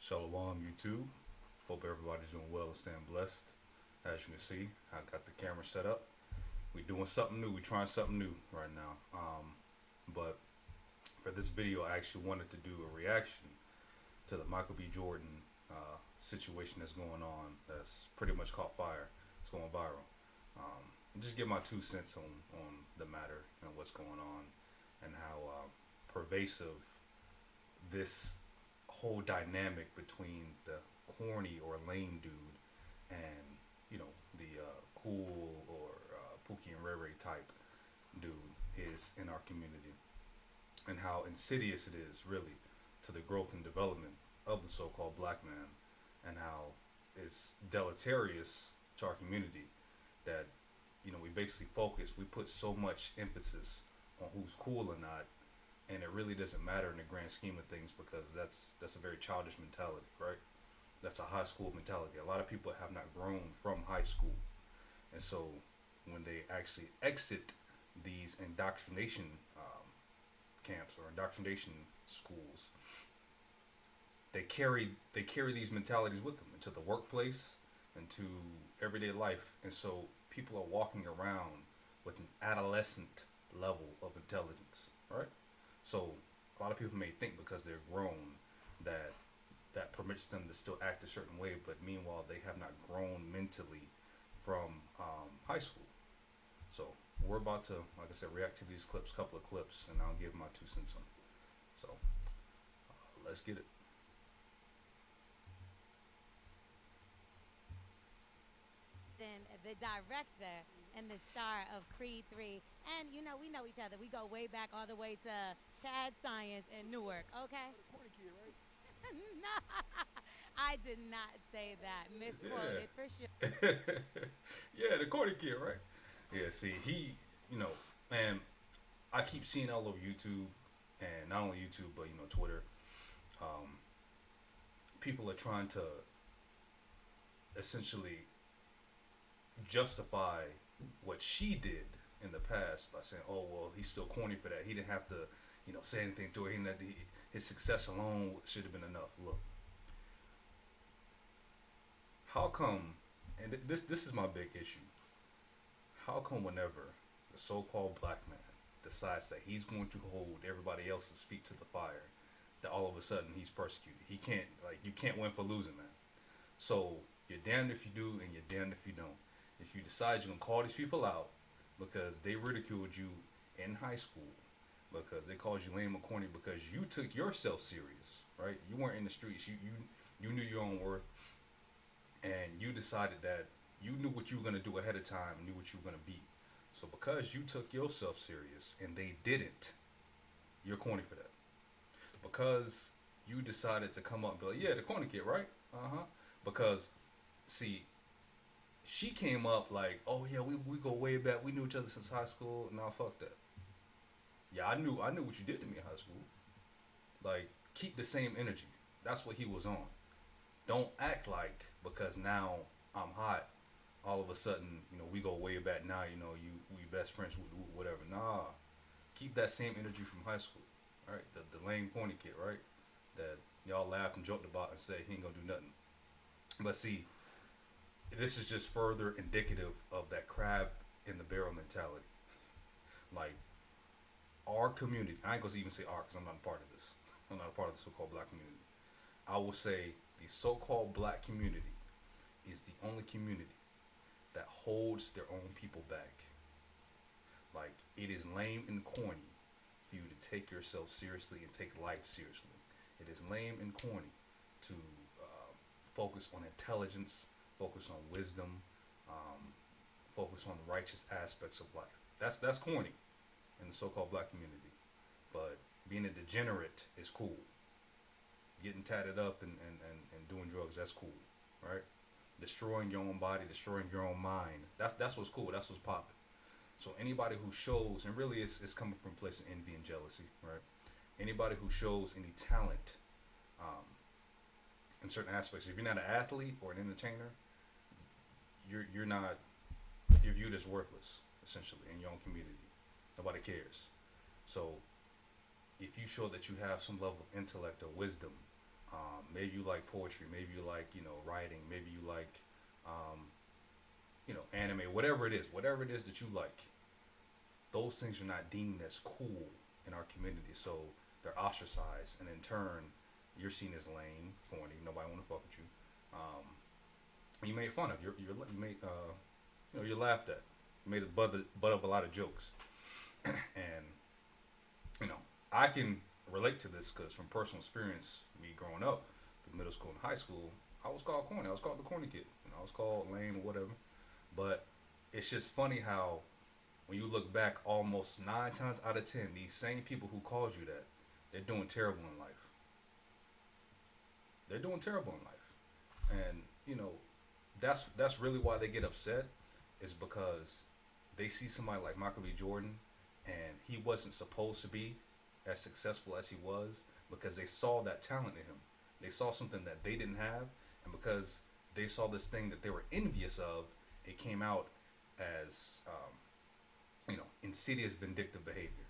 Shalom YouTube. Hope everybody's doing well and staying blessed. As you can see, I got the camera set up. We doing something new. We trying something new right now. But for this video, I actually wanted to do a reaction to the Michael B. Jordan situation that's going on. That's pretty much caught fire. It's going viral. And just give my 2 cents on the matter and what's going on and how pervasive this whole dynamic between the corny or lame dude and the cool or Pookie and Ray Ray type dude is in our community, and how insidious it is really to the growth and development of the so-called black man, and how it's deleterious to our community that we basically we put so much emphasis on who's cool or not, and it really doesn't matter in the grand scheme of things, because that's a very childish mentality, right? That's a high school mentality. A lot of people have not grown from high school, and so when they actually exit these indoctrination camps or indoctrination schools, they carry these mentalities with them into the workplace, into everyday life, and so people are walking around with an adolescent level of intelligence, right? So a lot of people may think because they're grown that permits them to still act a certain way, but meanwhile they have not grown mentally from high school. So we're about to, like I said, react to these couple of clips, and I'll give my 2 cents on it. So let's get it. Then the director and the star of Creed 3. And we know each other. We go way back all the way to Chad Science in Newark, okay? Corny kid, right? No, I did not say that. Misquoted for sure. Yeah, the corny kid, right? Yeah, see, and I keep seeing all over YouTube, and not only YouTube, but Twitter. People are trying to essentially justify what she did in the past by saying, "Oh well, he's still corny for that. He didn't have to, say anything to her. His success alone should have been enough." Look, how come? And this is my big issue. How come whenever the so-called black man decides that he's going to hold everybody else's feet to the fire, that all of a sudden he's persecuted? He can't, you can't win for losing, man. So you're damned if you do, and you're damned if you don't. If you decide you're gonna call these people out because they ridiculed you in high school, because they called you lame or corny, because you took yourself serious, right? You weren't in the streets. You knew your own worth, and you decided that you knew what you were gonna do ahead of time, knew what you were gonna be. So because you took yourself serious and they didn't, you're corny for that. Because you decided to come up and be like, "Yeah, the corny kid, right? Because see, she came up like, "Oh yeah, we go way back. We knew each other since high school." Nah, fuck that. Yeah, I knew what you did to me in high school. Like, keep the same energy. That's what he was on. Don't act like because now I'm hot, all of a sudden, we go way back now, we best friends, whatever. Nah. Keep that same energy from high school. All right? The lame corny kid, right? That y'all laughed and joked about and say he ain't gonna do nothing. But see, this is just further indicative of that crab in the barrel mentality. Like, our community, I ain't gonna even say our, because I'm not a part of this. I'm not a part of the so-called black community. I will say the so-called black community is the only community that holds their own people back. Like, it is lame and corny for you to take yourself seriously and take life seriously. It is lame and corny to focus on intelligence, focus on wisdom, focus on the righteous aspects of life. That's corny in the so-called black community. But being a degenerate is cool. Getting tatted up and doing drugs, that's cool, right? Destroying your own body, destroying your own mind, that's what's cool. That's what's popping. So anybody who shows, and really it's coming from a place of envy and jealousy, right? Anybody who shows any talent in certain aspects, if you're not an athlete or an entertainer, you're viewed as worthless, essentially, in your own community. Nobody cares. So if you show that you have some level of intellect or wisdom, Maybe you like poetry. Maybe you like writing. Maybe you like um, anime. Whatever it is that you like, those things are not deemed as cool in our community. So they're ostracized, and in turn, you're seen as lame, corny. Nobody want to fuck with you. Um, you made fun of. You made you're laughed at. You made a butt of a lot of jokes, and you know I can relate to this because from personal experience, me growing up through middle school and high school, I was called corny. I was called the corny kid. I was called lame or whatever. But it's just funny how when you look back, almost 9 times out of 10, these same people who called you that, they're doing terrible in life. They're doing terrible in life, and that's really why they get upset, is because they see somebody like Michael B. Jordan, and he wasn't supposed to be as successful as he was because they saw that talent in him. They saw something that they didn't have, and because they saw this thing that they were envious of, it came out as insidious, vindictive behavior,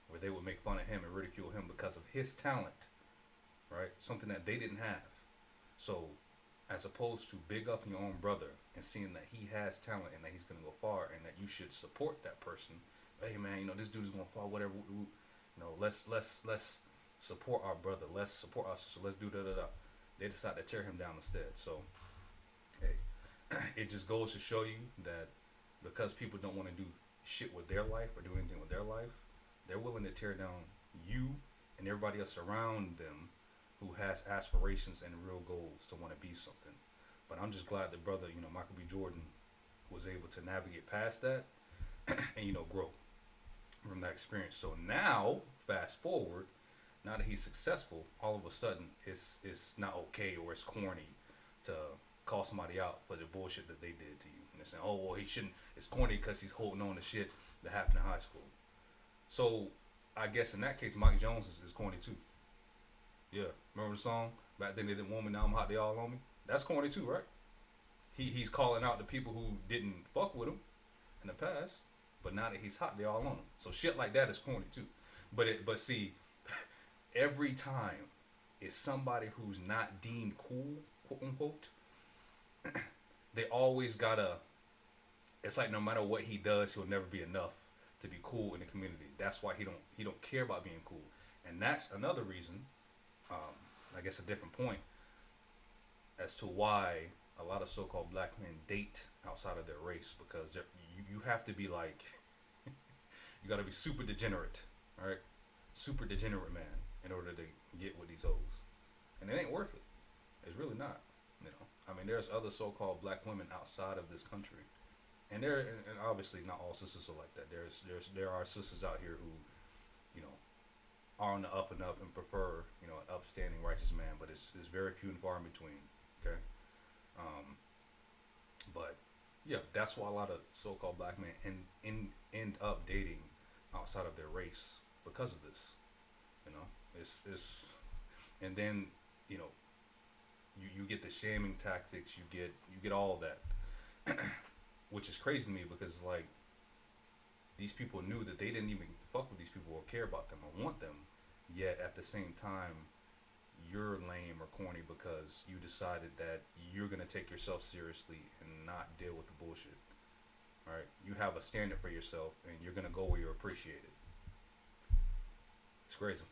where they would make fun of him and ridicule him because of his talent, right? Something that they didn't have. So, as opposed to big up your own brother and seeing that he has talent and that he's gonna go far and that you should support that person. Hey man, this dude's gonna fall. Whatever. Let's support our brother. Let's support us. So let's do da da da. They decide to tear him down instead. So, hey, it just goes to show you that because people don't want to do shit with their life or do anything with their life, they're willing to tear down you and everybody else around them who has aspirations and real goals to want to be something. But I'm just glad the brother, Michael B. Jordan, was able to navigate past that and grow from that experience. So now, fast forward, now that he's successful, all of a sudden it's not okay or it's corny to call somebody out for the bullshit that they did to you. And they're saying, oh, well, he shouldn't. It's corny because he's holding on to shit that happened in high school. So I guess in that case, Mike Jones is corny too. Yeah, remember the song? Back then they didn't want me, now I'm hot, they all on me. That's corny too, right? He's calling out the people who didn't fuck with him in the past, but now that he's hot, they all on him. So shit like that is corny too. But see, every time it's somebody who's not deemed cool, quote unquote, they always gotta. It's like no matter what he does, he'll never be enough to be cool in the community. That's why he don't care about being cool, and that's another reason. I guess a different point as to why a lot of so-called black men date outside of their race, because you have to be like you got to be super degenerate, all right? Super degenerate man in order to get with these hoes, and it ain't worth it. It's really not. I mean, there's other so-called black women outside of this country, and and obviously not all sisters are like that. There are sisters out here who, are on the up and up and prefer, an upstanding righteous man, but it's very few and far in between. Okay, but yeah, that's why a lot of so-called black men end up dating outside of their race because of this. It's and then you get the shaming tactics, you get all of that, which is crazy to me because like these people knew that they didn't even fuck with these people or care about them or want them, yet at the same time you're lame or corny because you decided that you're gonna take yourself seriously and not deal with the bullshit. All right, you have a standard for yourself and you're gonna go where you're appreciated. It's crazy,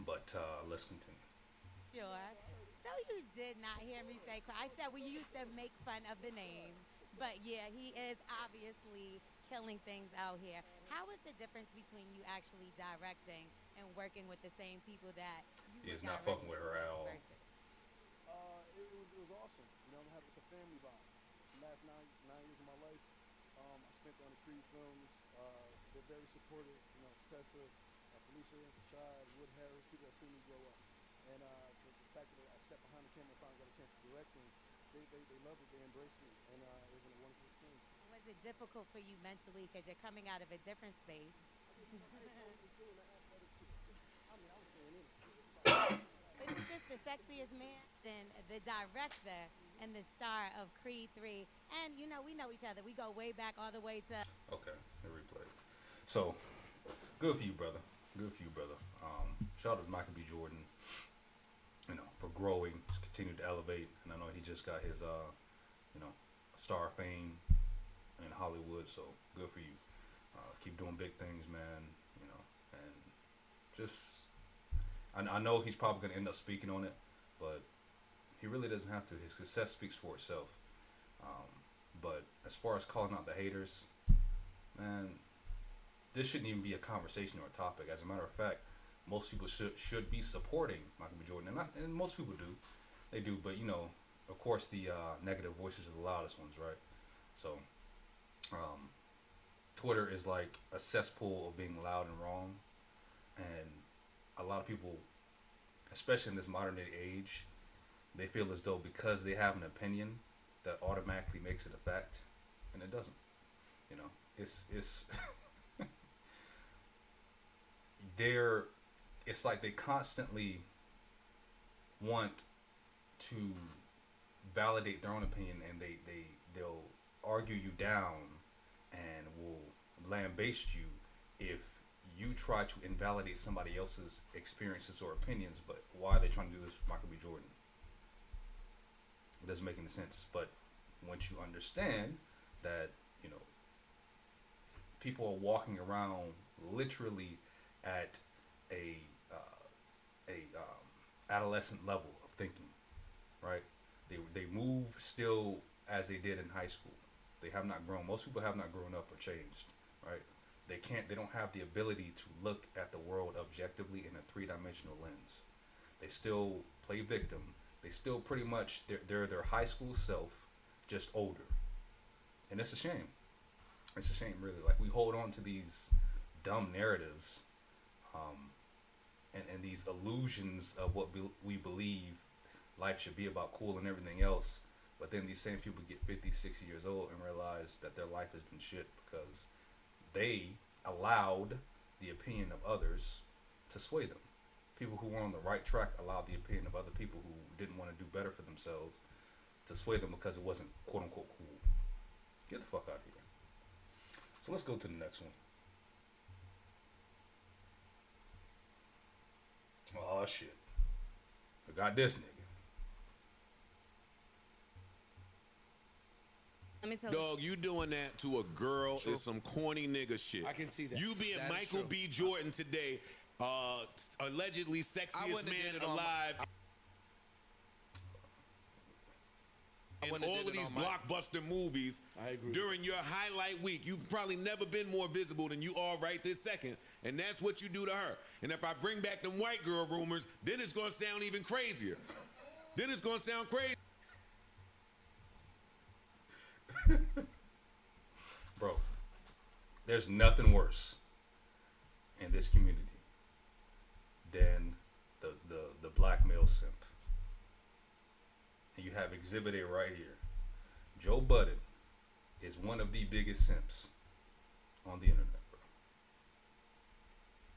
but let's continue. Sure. No, you did not hear me say. I said we used to make fun of the name, but yeah, he is obviously killing things out here. How is the difference between you actually directing and working with the same people that you He's were not fucking directing with her at all. versus? It was awesome. It's a family vibe. The last nine years of my life, I spent on the Creed films. They're very supportive. Tessa, Felicia, Rashad, Wood Harris, people that see me grow up. And the fact that I sat behind the camera and finally got a chance to direct them, they loved it. They embraced me, and it was a wonderful experience. Was it difficult for you mentally because you're coming out of a different space? I was doing the athletic. I was staying in it. Isn't this the sexiest man? Then the director and the star of Creed 3. And we know each other. We go way back all the way to. Okay, the replay. So, good for you, brother. Good for you, brother. Shout out to Michael B. Jordan, for continue to elevate, and I know he just got his you know, star of fame in Hollywood. So good for you. Keep doing big things, man. You know, and just I know he's probably gonna end up speaking on it, but he really doesn't have to. His success speaks for itself. But as far as calling out the haters, man, this shouldn't even be a conversation or a topic. As a matter of fact, most people should be supporting Michael B. Jordan, and most people do, they do. But you know, of course, the negative voices are the loudest ones, right? So, Twitter is like a cesspool of being loud and wrong, and a lot of people, especially in this modern day age, they feel as though because they have an opinion that automatically makes it a fact, and it doesn't. You know, it's they're it's like they constantly want to validate their own opinion, and they'll argue you down and will lambaste you if you try to invalidate somebody else's experiences or opinions. But why are they trying to do this for Michael B. Jordan? It doesn't make any sense. But once you understand that, you know, people are walking around literally at a adolescent level of thinking, right? They move still as they did in high school. They have not grown. Most people have not grown up or changed, right? They don't have the ability to look at the world objectively in a three-dimensional lens. They still play victim. They still pretty much, they're their high school self, just older. And it's a shame. It's a shame, really. Like, we hold on to these dumb narratives, and these illusions of what we believe life should be about, cool and everything else. But then these same people get 50, 60 years old and realize that their life has been shit because they allowed the opinion of others to sway them. People who were on the right track allowed the opinion of other people who didn't want to do better for themselves to sway them because it wasn't quote unquote cool. Get the fuck out of here. So let's go to the next one. Oh shit. I got this nigga. Let me tell Dog, you doing that to a girl is some corny nigga shit. I can see that. You being That is Michael true. B. Jordan today, allegedly sexiest wouldn't have man did it on alive. In wouldn't have all did of it these on my- blockbuster movies, I agree. during your highlight week, you've probably never been more visible than you are right this second. And that's what you do to her. And if I bring back them white girl rumors, then it's going to sound even crazier. Then it's going to sound crazy. Bro, there's nothing worse in this community than the black male simp. And you have Exhibit A right here. Joe Budden is one of the biggest simps on the internet, bro.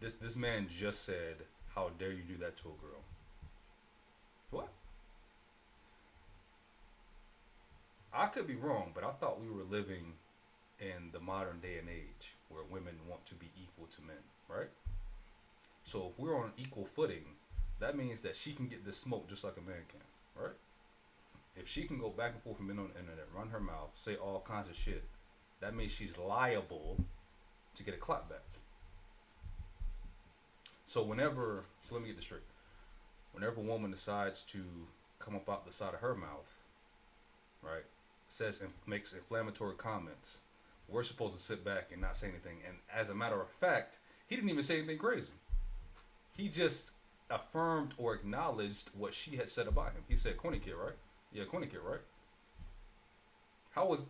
This man just said, "How dare you do that to a girl?" What? I could be wrong, but I thought we were living in the modern day and age where women want to be equal to men, right? So if we're on an equal footing, that means that she can get this smoke just like a man can, right? If she can go back and forth from men on the internet, run her mouth, say all kinds of shit, that means she's liable to get a clap back. So let me get this straight. Whenever a woman decides to come up out the side of her mouth, right, says and makes inflammatory comments, we're supposed to sit back and not say anything. And as a matter of fact, he didn't even say anything crazy. He just affirmed or acknowledged what she had said about him. He said, "Corny kid, right? Yeah, corny kid, right?" How was...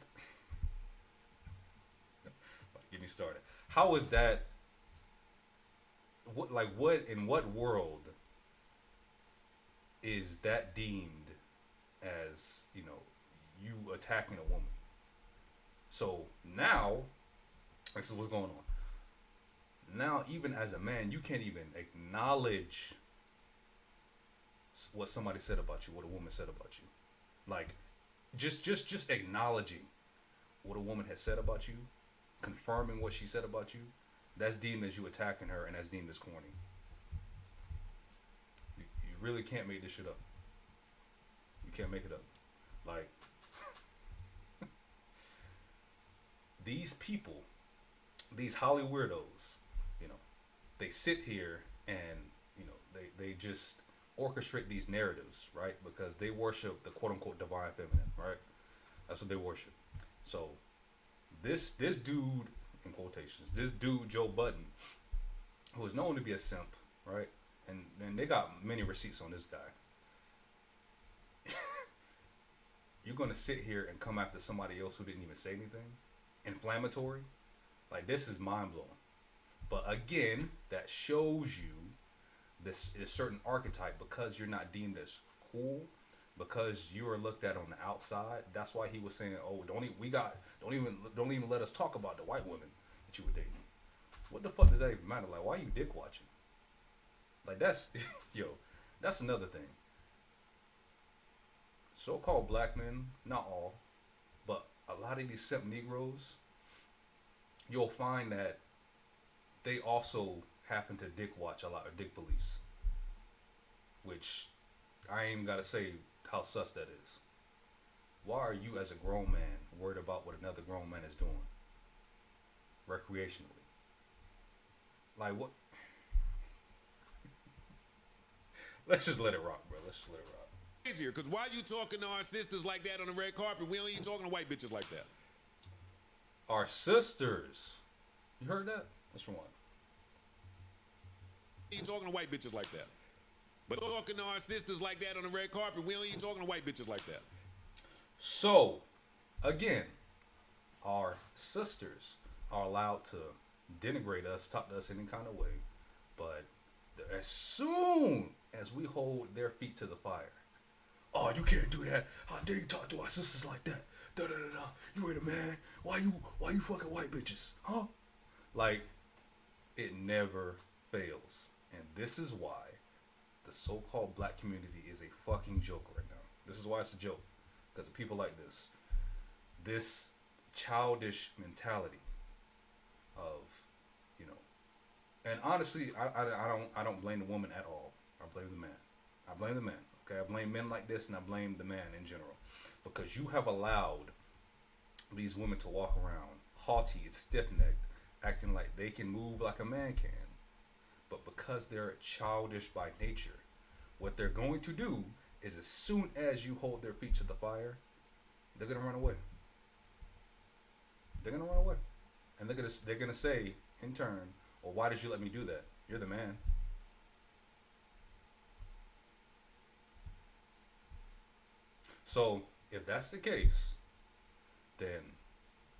Get me started. How is that... What in what world is that deemed as, you know, you attacking a woman? So now, this is what's going on. Now, even as a man, you can't even acknowledge what somebody said about you, what a woman said about you. Like, just acknowledging what a woman has said about you, confirming what she said about you, that's deemed as you attacking her, and that's deemed as corny. You really can't make this shit up. You can't make it up. Like these people, these Holly weirdos, you know, they sit here and they just orchestrate these narratives, right? Because they worship the quote unquote divine feminine, right? That's what they worship. So this dude, in quotations, this dude Joe Budden, who is known to be a simp, right? And they got many receipts on this guy. You're gonna sit here and come after somebody else who didn't even say anything? Inflammatory? Like, this is mind blowing. But again, that shows you this certain archetype, because you're not deemed as cool, because you are looked at on the outside. That's why he was saying, "Oh, don't even let us talk about the white women that you were dating." What the fuck does that even matter? Like, why are you dick watching? Like, that's that's another thing. So-called black men, not all, but a lot of these simp Negroes, you'll find that they also happen to dick watch a lot, or dick police. Which I ain't gotta say how sus that is. Why are you, as a grown man, worried about what another grown man is doing recreationally? Like, what? Let's just let it rock, bro. Let's just let it rock. Easier, because why you talking to our sisters like that on the red carpet? We only talking to white bitches like that. Our sisters. You heard that? That's from what? You talking to white bitches like that. But talking to our sisters like that on the red carpet, we only talking to white bitches like that. So, again, our sisters are allowed to denigrate us, talk to us any kind of way, but as soon as we hold their feet to the fire, oh, you can't do that. How dare you talk to our sisters like that? Da da da da. You ain't a man. Why you fucking white bitches? Huh? Like, it never fails. And this is why the so-called black community is a fucking joke right now. This is why it's a joke. Because of people like this. This childish mentality of, and honestly, I don't blame the woman at all. I blame the man. I blame the man. Okay, I blame men like this, and I blame the man in general, because you have allowed these women to walk around haughty and stiff-necked, acting like they can move like a man can. But because they're childish by nature, what they're going to do is, as soon as you hold their feet to the fire, they're gonna run away. They're gonna run away, and they're gonna say in turn, "Well, why did you let me do that? You're the man." So, if that's the case, then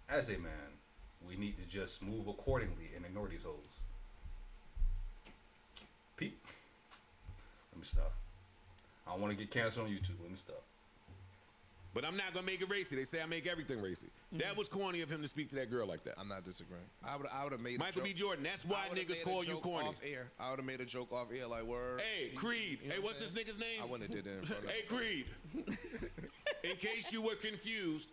as a man, we need to just move accordingly and ignore these hoes. Pete, let me stop. I don't want to get canceled on YouTube. Let me stop. But I'm not gonna make it racy. They say I make everything racy. That was corny of him to speak to that girl like that. I'm not disagreeing. I would have made Michael B. Jordan. That's why niggas call you corny. Off air. I would have made a joke off air, like, word. Hey, Creed. You know hey, what what's I'm this nigga's name? I wouldn't have did that in front of Hey, Creed. In case you were confused,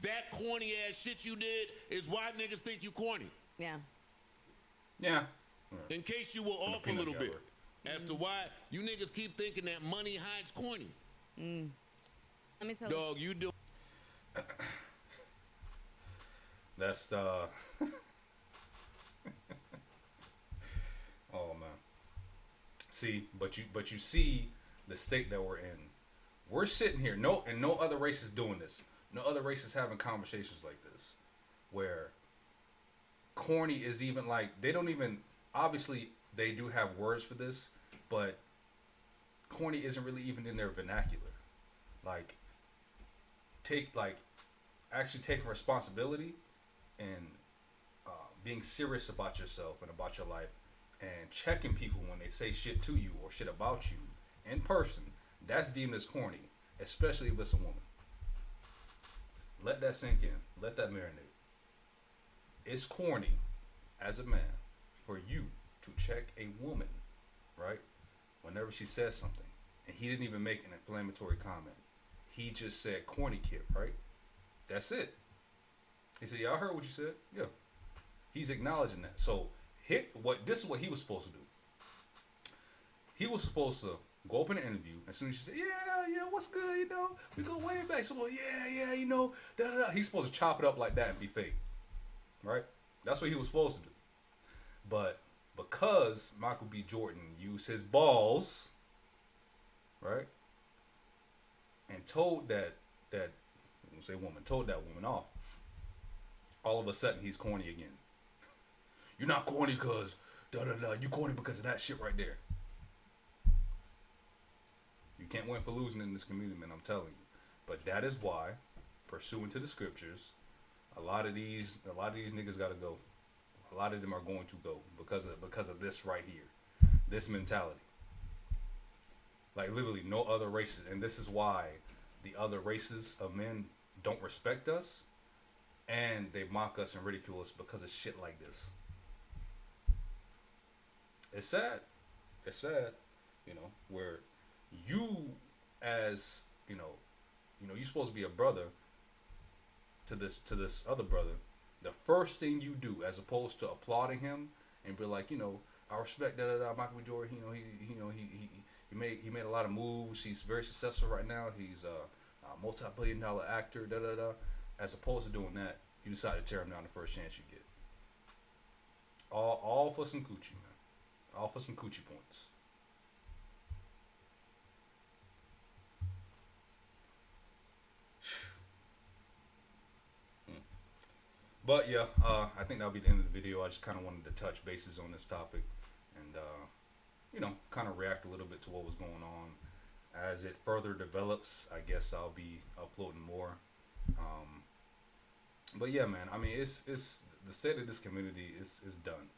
that corny ass shit you did is why niggas think you corny. Yeah. Yeah. In case you were off a little bit as to why you niggas keep thinking that money hides corny. Let me tell you. Dog, you do. That's oh man. See, but you see the state that we're in. We're sitting here, no other race is doing this. No other race is having conversations like this, where corny is even like, they don't even, obviously they do have words for this, but corny isn't really even in their vernacular. Like, actually taking responsibility and being serious about yourself and about your life, and checking people when they say shit to you or shit about you in person, that's deemed as corny, especially if it's a woman. Let that sink in. Let that marinate. It's corny as a man for you to check a woman, right, whenever she says something, and he didn't even make an inflammatory comment. He just said corny kid, right? That's it. He said, "Yeah, I heard what you said." Yeah. He's acknowledging that. So this is what he was supposed to do. He was supposed to go up in an interview, as soon as she said, yeah, what's good? You know, we go way back. So, well, yeah, you know, da da da. He's supposed to chop it up like that and be fake, right? That's what he was supposed to do. But because Michael B. Jordan used his balls, right, and told that told that woman off, all of a sudden he's corny again. You're not corny because da da da. You corny because of that shit right there. You can't win for losing in this community, man. I'm telling you. But that is why, pursuant to the scriptures, a lot of these niggas gotta go. A lot of them are going to go because of this right here, this mentality. Like literally no other races, and this is why the other races of men don't respect us, and they mock us and ridicule us because of shit like this. It's sad. It's sad, you know, where you as, you know, you're supposed to be a brother to this other brother. The first thing you do, as opposed to applauding him and be like, you know, I respect Michael B. Jordan. You know, he made a lot of moves. He's very successful right now. He's a multi-billion-dollar actor. As opposed to doing that, you decide to tear him down the first chance you get. All for some coochie, man. All for some coochie points. But yeah, I think that'll be the end of the video. I just kind of wanted to touch bases on this topic and, you know, kind of react a little bit to what was going on. As it further develops, I guess I'll be uploading more. But yeah, man, I mean, it's the state of this community is done.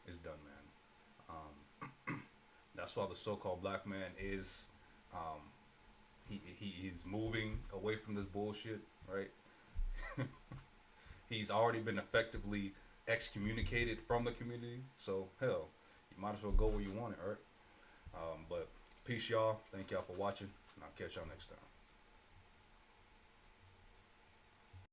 It's done, man. That's why the so-called black man is, he's moving away from this bullshit, right? He's already been effectively excommunicated from the community. So, hell, you might as well go where you want it, all right? But peace, y'all. Thank y'all for watching, and I'll catch y'all next time.